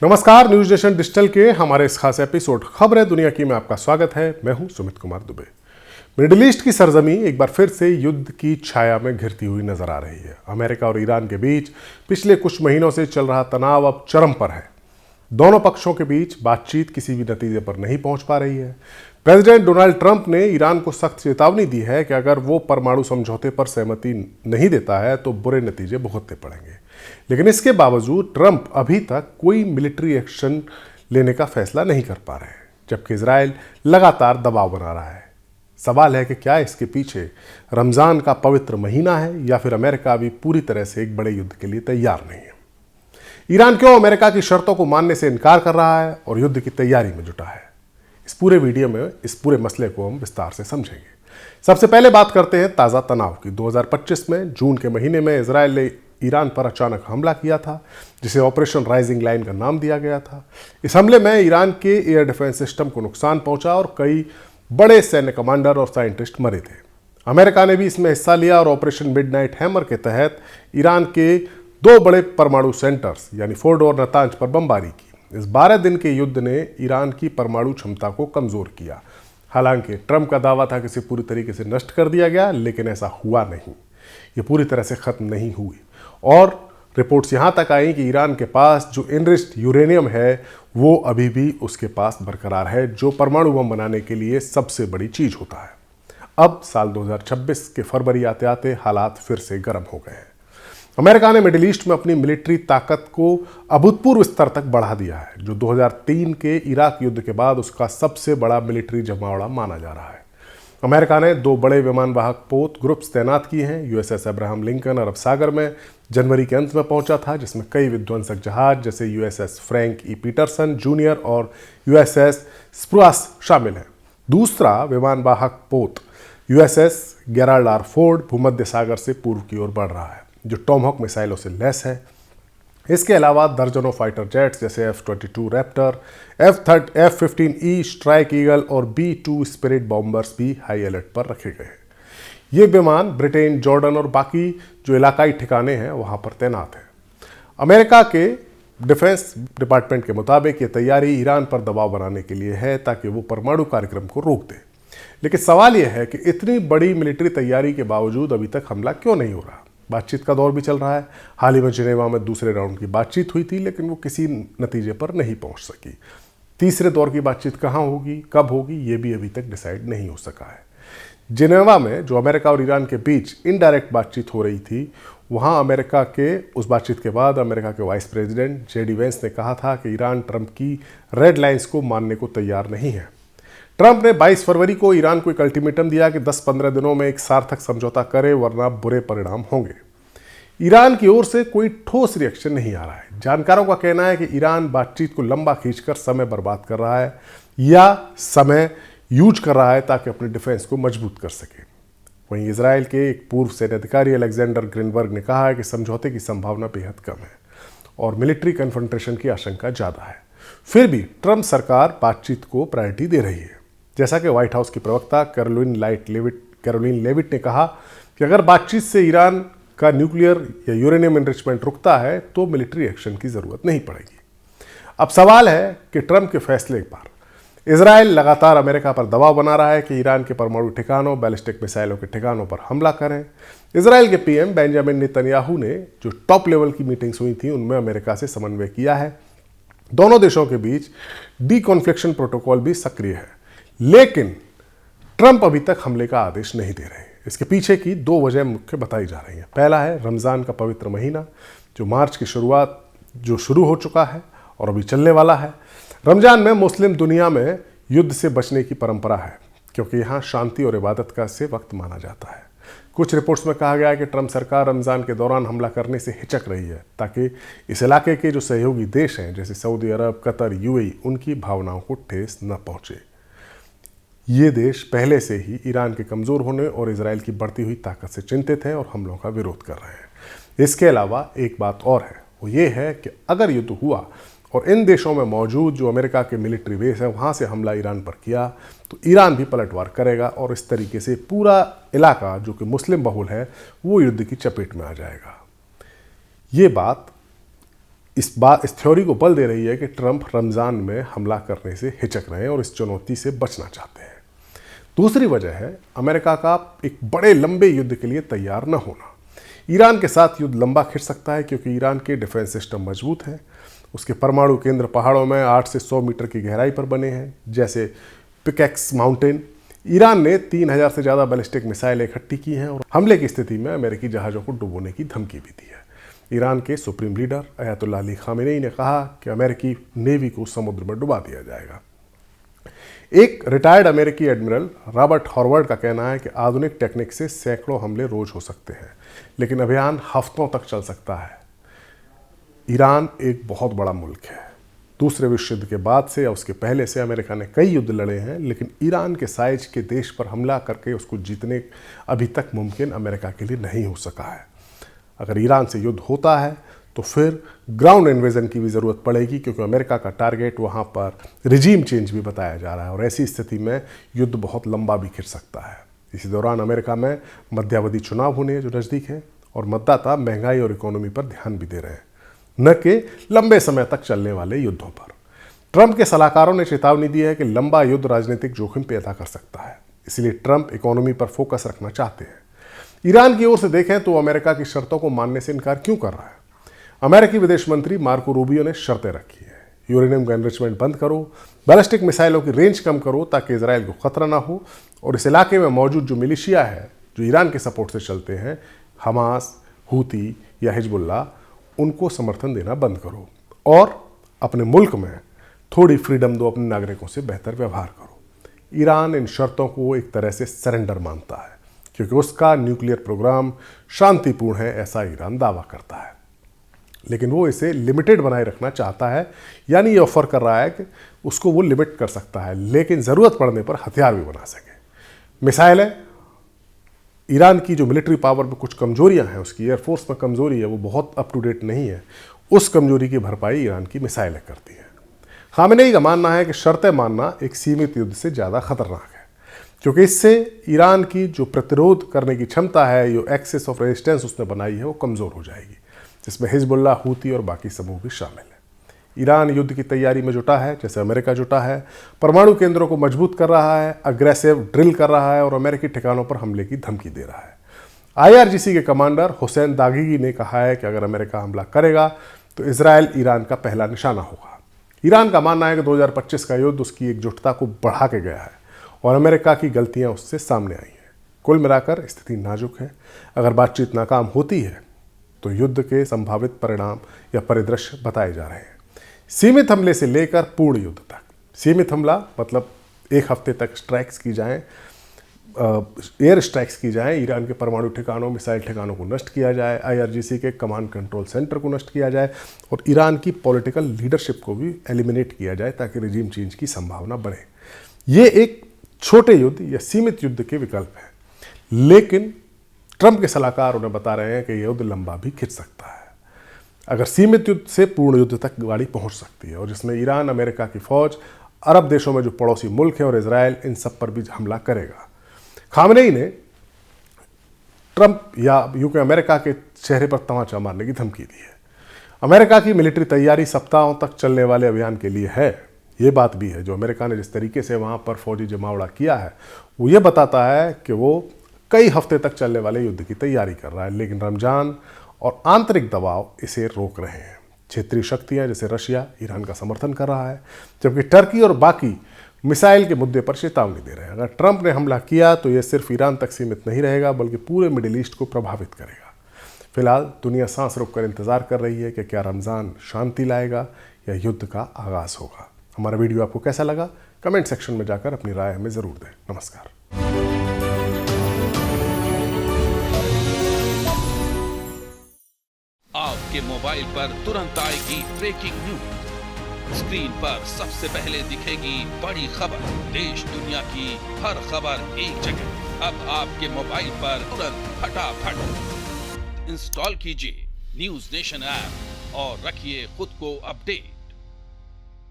नमस्कार, news nation digital के हमारे इस खास एपिसोड खबरें दुनिया की में आपका स्वागत है। मैं हूं सुमित कुमार दुबे। मिडिल ईस्ट की सरजमी एक बार फिर से युद्ध की छाया में घिरती हुई नजर आ रही है। अमेरिका और ईरान के बीच पिछले कुछ महीनों से चल रहा तनाव अब चरम पर है। दोनों पक्षों के बीच बातचीत किसी भी नतीजे पर नहीं पहुंच पा रही है। प्रेसिडेंट डोनाल्ड ट्रंप ने ईरान को सख्त चेतावनी दी है कि अगर वो परमाणु समझौते पर सहमति नहीं देता है तो बुरे नतीजे भुगतने पड़ेंगे। लेकिन इसके बावजूद ट्रंप अभी तक कोई मिलिट्री एक्शन लेने का फैसला नहीं कर पा रहे हैं, जबकि इजराइल लगातार दबाव बना रहा है। सवाल है कि क्या इसके पीछे रमजान का पवित्र महीना है या फिर अमेरिका अभी पूरी तरह से एक बड़े युद्ध के लिए तैयार नहीं है। ईरान क्यों अमेरिका की शर्तों को मानने से इनकार कर रहा है और युद्ध की तैयारी में जुटा है, इस पूरे वीडियो में इस पूरे मसले को हम विस्तार से समझेंगे। सबसे पहले बात करते हैं ताज़ा तनाव की। 2025 में जून के महीने में इजराइल ने ईरान पर अचानक हमला किया था, जिसे ऑपरेशन राइजिंग लाइन का नाम दिया गया था। इस हमले में ईरान के एयर डिफेंस सिस्टम को नुकसान पहुंचा और कई बड़े सैन्य कमांडर और साइंटिस्ट मरे थे। अमेरिका ने भी इसमें हिस्सा लिया और ऑपरेशन मिडनाइट हैमर के तहत ईरान के 2 बड़े परमाणु सेंटर्स यानी फोर्डो और नतांज पर बमबारी की। इस 12 दिन के युद्ध ने ईरान की परमाणु क्षमता को कमजोर किया। हालांकि ट्रंप का दावा था कि इसे पूरी तरीके से नष्ट कर दिया गया, लेकिन ऐसा हुआ नहीं। ये पूरी तरह से खत्म नहीं हुई और रिपोर्ट्स यहां तक आई कि ईरान के पास जो एनरिच्ड यूरेनियम है वो अभी भी उसके पास बरकरार है, जो परमाणु बम बनाने के लिए सबसे बड़ी चीज होता है। अब साल 2026 के फरवरी आते आते हालात फिर से गर्म हो गए हैं। अमेरिका ने मिडिल ईस्ट में अपनी मिलिट्री ताकत को अभूतपूर्व स्तर तक बढ़ा दिया है, जो 2003 के इराक युद्ध के बाद उसका सबसे बड़ा मिलिट्री जमावड़ा माना जा रहा है। अमेरिका ने 2 बड़े विमान वाहक पोत ग्रुप्स तैनात किए हैं। यूएसएस अब्राहम लिंकन अरब सागर में जनवरी के अंत में पहुंचा था, जिसमें कई विध्वंसक जहाज जैसे USS Frank E Peterson junior और यूएसएस स्प्रूस शामिल हैं। दूसरा विमान वाहक पोत यूएसएस गेराल्ड आर फोर्ड भूमध्य सागर से पूर्व की ओर बढ़ रहा है, जो टॉमहॉक मिसाइलों से लैस है। इसके अलावा दर्जनों फाइटर जेट्स जैसे F-22 Raptor, F-15E strike eagle और B-2 स्पिरिट बॉम्बर्स भी हाई अलर्ट पर रखे गए हैं। ये विमान ब्रिटेन, जॉर्डन और बाकी जो इलाकाई ठिकाने हैं वहां पर तैनात हैं। अमेरिका के डिफेंस डिपार्टमेंट के मुताबिक ये तैयारी ईरान पर दबाव बनाने के लिए है ताकि वो परमाणु कार्यक्रम को रोक दे। लेकिन सवाल यह है कि इतनी बड़ी मिलिट्री तैयारी के बावजूद अभी तक हमला क्यों नहीं हो रहा। बातचीत का दौर भी चल रहा है। हाल ही में जिनेवा में दूसरे राउंड की बातचीत हुई थी, लेकिन वो किसी नतीजे पर नहीं पहुंच सकी। तीसरे दौर की बातचीत कहां होगी, कब होगी, ये भी अभी तक डिसाइड नहीं हो सका है। जिनेवा में जो अमेरिका और ईरान के बीच इनडायरेक्ट बातचीत हो रही थी, वहां अमेरिका के उस बातचीत के बाद अमेरिका के वाइस प्रेसिडेंट JD वेंस ने कहा था कि ईरान ट्रंप की रेड लाइन्स को मानने को तैयार नहीं है। ट्रंप ने 22 फरवरी को ईरान को एक अल्टीमेटम दिया कि 10-15 दिनों में एक सार्थक समझौता करे, वरना बुरे परिणाम होंगे। ईरान की ओर से कोई ठोस रिएक्शन नहीं आ रहा है। जानकारों का कहना है कि ईरान बातचीत को लंबा खींचकर समय बर्बाद कर रहा है या समय यूज कर रहा है ताकि अपने डिफेंस को मजबूत कर सके। वहीं इजराइल के एक पूर्व सैन्य अधिकारी अलेक्जेंडर ग्रीनबर्ग ने कहा है कि समझौते की संभावना बेहद कम है और मिलिट्री कन्फ्रंटेशन की आशंका ज़्यादा है। फिर भी ट्रंप सरकार बातचीत को प्रायोरिटी दे रही है। जैसा कि व्हाइट हाउस की प्रवक्ता कैरोलिन लेविट ने कहा कि अगर बातचीत से ईरान का न्यूक्लियर या यूरेनियम एनरिचमेंट रुकता है तो मिलिट्री एक्शन की जरूरत नहीं पड़ेगी। अब सवाल है कि ट्रंप के फैसले पर इजराइल लगातार अमेरिका पर दबाव बना रहा है कि ईरान के परमाणु ठिकानों, बैलिस्टिक मिसाइलों के ठिकानों पर हमला करें। इजराइल के पीएम बेंजामिन नेतन्याहू ने जो टॉप लेवल की मीटिंग्स हुई थी उनमें अमेरिका से समन्वय किया है। दोनों देशों के बीच डीकॉन्फ्लिक्शन प्रोटोकॉल भी सक्रिय है, लेकिन ट्रंप अभी तक हमले का आदेश नहीं दे रहे। इसके पीछे की 2 वजह मुख्य बताई जा रही है। पहला है रमज़ान का पवित्र महीना, जो मार्च की शुरुआत जो शुरू हो चुका है और अभी चलने वाला है। रमज़ान में मुस्लिम दुनिया में युद्ध से बचने की परंपरा है, क्योंकि यहाँ शांति और इबादत का से वक्त माना जाता है। कुछ रिपोर्ट्स में कहा गया है कि ट्रंप सरकार रमज़ान के दौरान हमला करने से हिचक रही है ताकि इस इलाके के जो सहयोगी देश हैं जैसे सऊदी अरब, कतर, UAE उनकी भावनाओं को ठेस न पहुँचे। ये देश पहले से ही ईरान के कमज़ोर होने और इजराइल की बढ़ती हुई ताकत से चिंतित हैं और हमलों का विरोध कर रहे हैं। इसके अलावा एक बात और है, वो ये है कि अगर युद्ध हुआ और इन देशों में मौजूद जो अमेरिका के मिलिट्री बेस है वहाँ से हमला ईरान पर किया तो ईरान भी पलटवार करेगा और इस तरीके से पूरा इलाका जो कि मुस्लिम बहुल है वो युद्ध की चपेट में आ जाएगा। ये बात इस थ्योरी को बल दे रही है कि ट्रंप रमज़ान में हमला करने से हिचक रहे हैं और इस चुनौती से बचना चाहते हैं। दूसरी वजह है अमेरिका का एक बड़े लंबे युद्ध के लिए तैयार न होना। ईरान के साथ युद्ध लंबा खिंच सकता है क्योंकि ईरान के डिफेंस सिस्टम मजबूत है। उसके परमाणु केंद्र पहाड़ों में 8 से 100 मीटर की गहराई पर बने हैं, जैसे पिकेक्स माउंटेन। ईरान ने 3000 से ज़्यादा बैलिस्टिक मिसाइलें इकट्ठी की हैं और हमले की स्थिति में अमेरिकी जहाज़ों को डुबोने की धमकी भी दी है। ईरान के supreme leader Ayatollah Ali Khamenei ने कहा कि अमेरिकी नेवी को समुद्र में डुबा दिया जाएगा। एक रिटायर्ड अमेरिकी एडमिरल रॉबर्ट हॉवर्ड का कहना है कि आधुनिक टेक्निक से सैकड़ों हमले रोज हो सकते हैं, लेकिन अभियान हफ्तों तक चल सकता है। ईरान एक बहुत बड़ा मुल्क है। दूसरे विश्व युद्ध के बाद से या उसके पहले से अमेरिका ने कई युद्ध लड़े हैं, लेकिन ईरान के साइज के देश पर हमला करके उसको जीतने अभी तक मुमकिन अमेरिका के लिए नहीं हो सका है। अगर ईरान से युद्ध होता है तो फिर ग्राउंड इन्वेजन की भी ज़रूरत पड़ेगी, क्योंकि अमेरिका का टारगेट वहाँ पर रिजीम चेंज भी बताया जा रहा है और ऐसी स्थिति में युद्ध बहुत लंबा भी खिंच सकता है। इसी दौरान अमेरिका में मध्यावधि चुनाव होने जो नज़दीक है और मतदाता महंगाई और इकोनॉमी पर ध्यान भी दे रहे हैं, न कि लंबे समय तक चलने वाले युद्धों पर। ट्रंप के सलाहकारों ने चेतावनी दी है कि लंबा युद्ध राजनीतिक जोखिम पैदा कर सकता है, इसलिए ट्रंप इकोनॉमी पर फोकस रखना चाहते हैं। ईरान की ओर से देखें तो अमेरिका की शर्तों को मानने से इनकार क्यों कर रहा है? अमेरिकी विदेश मंत्री मार्को रूबियो ने शर्तें रखी है। यूरेनियम का एनरिचमेंट बंद करो, बैलिस्टिक मिसाइलों की रेंज कम करो ताकि इजराइल को खतरा ना हो, और इस इलाके में मौजूद जो मिलिशिया है जो ईरान के सपोर्ट से चलते हैं, हमास, हूती या हिजबुल्लाह, उनको समर्थन देना बंद करो और अपने मुल्क में थोड़ी फ्रीडम दो, अपने नागरिकों से बेहतर व्यवहार करो। ईरान इन शर्तों को एक तरह से सरेंडर मानता है क्योंकि उसका न्यूक्लियर प्रोग्राम शांतिपूर्ण है, ऐसा ईरान दावा करता है, लेकिन वो इसे लिमिटेड बनाए रखना चाहता है। यानी ये ऑफर कर रहा है कि उसको वो लिमिट कर सकता है, लेकिन ज़रूरत पड़ने पर हथियार भी बना सके। मिसाइलें, ईरान की जो मिलिट्री पावर में कुछ कमजोरियां हैं, उसकी एयरफोर्स में कमजोरी है, वो बहुत अप टू डेट नहीं है, उस कमजोरी की भरपाई ईरान की मिसाइलें करती हैं। खामेनेई का मानना है कि शर्तें मानना एक सीमित युद्ध से ज़्यादा खतरनाक है, क्योंकि इससे ईरान की जो प्रतिरोध करने की क्षमता है, जो एक्सेस ऑफ रेजिस्टेंस उसने बनाई है, वो कमज़ोर हो जाएगी, जिसमें हिजबुल्लाह, हूती और बाकी समूह भी शामिल है। ईरान युद्ध की तैयारी में जुटा है, जैसे अमेरिका जुटा है, परमाणु केंद्रों को मजबूत कर रहा है, अग्रेसिव ड्रिल कर रहा है और अमेरिकी ठिकानों पर हमले की धमकी दे रहा है। IRGC के कमांडर हुसैन दागिगी ने कहा है कि अगर अमेरिका हमला करेगा तो इजराइल ईरान का पहला निशाना होगा। ईरान का मानना है कि 2025 का युद्ध उसकी एकजुटता को बढ़ा के गया है और अमेरिका की गलतियां उससे सामने आई हैं। कुल मिलाकर स्थिति नाजुक है। अगर बातचीत नाकाम होती है तो युद्ध के संभावित परिणाम या परिदृश्य बताए जा रहे हैं, सीमित हमले से लेकर पूर्ण युद्ध तक। सीमित हमला मतलब एक हफ्ते तक स्ट्राइक्स की जाएं, एयर स्ट्राइक्स की जाएं, ईरान के परमाणु ठिकानों, मिसाइल ठिकानों को नष्ट किया जाए, IRGC के कमांड कंट्रोल सेंटर को नष्ट किया जाए और ईरान की पॉलिटिकल लीडरशिप को भी एलिमिनेट किया जाए ताकि रिजीम चेंज की संभावना बढ़े। ये एक छोटे युद्ध या सीमित युद्ध के विकल्प है, लेकिन ट्रंप के सलाहकार उन्हें बता रहे हैं कि यह युद्ध लंबा भी खिंच सकता है। अगर सीमित युद्ध से पूर्ण युद्ध तक गाड़ी पहुंच सकती है और जिसमें ईरान, अमेरिका की फौज, अरब देशों में जो पड़ोसी मुल्क है और इजराइल, इन सब पर भी हमला करेगा। खामेनेई ने ट्रंप या यूं अमेरिका के चेहरे पर तमाचा मारने की धमकी दी है। अमेरिका की मिलिट्री तैयारी सप्ताहों तक चलने वाले अभियान के लिए है। ये बात भी है, जो अमेरिका ने जिस तरीके से वहाँ पर फौजी जमावड़ा किया है, वो ये बताता है कि वो कई हफ्ते तक चलने वाले युद्ध की तैयारी कर रहा है, लेकिन रमजान और आंतरिक दबाव इसे रोक रहे हैं। क्षेत्रीय शक्तियाँ जैसे रशिया ईरान का समर्थन कर रहा है, जबकि टर्की और बाकी मिसाइल के मुद्दे पर चेतावनी दे रहे हैं। अगर ट्रंप ने हमला किया तो यह सिर्फ ईरान तक सीमित नहीं रहेगा, बल्कि पूरे मिडिल ईस्ट को प्रभावित करेगा। फिलहाल दुनिया सांस रोककर इंतजार कर रही है कि क्या रमज़ान शांति लाएगा या युद्ध का आगाज होगा। हमारा वीडियो आपको कैसा लगा? कमेंट सेक्शन में जाकर अपनी राय हमें ज़रूर दें। नमस्कार। आपके मोबाइल पर तुरंत आएगी ब्रेकिंग न्यूज। स्क्रीन पर सबसे पहले दिखेगी बड़ी खबर। देश दुनिया की हर खबर एक जगह। अब आपके मोबाइल पर तुरंत फटाफट इंस्टॉल कीजिए न्यूज़ नेशन ऐप और रखिए खुद को अपडेट।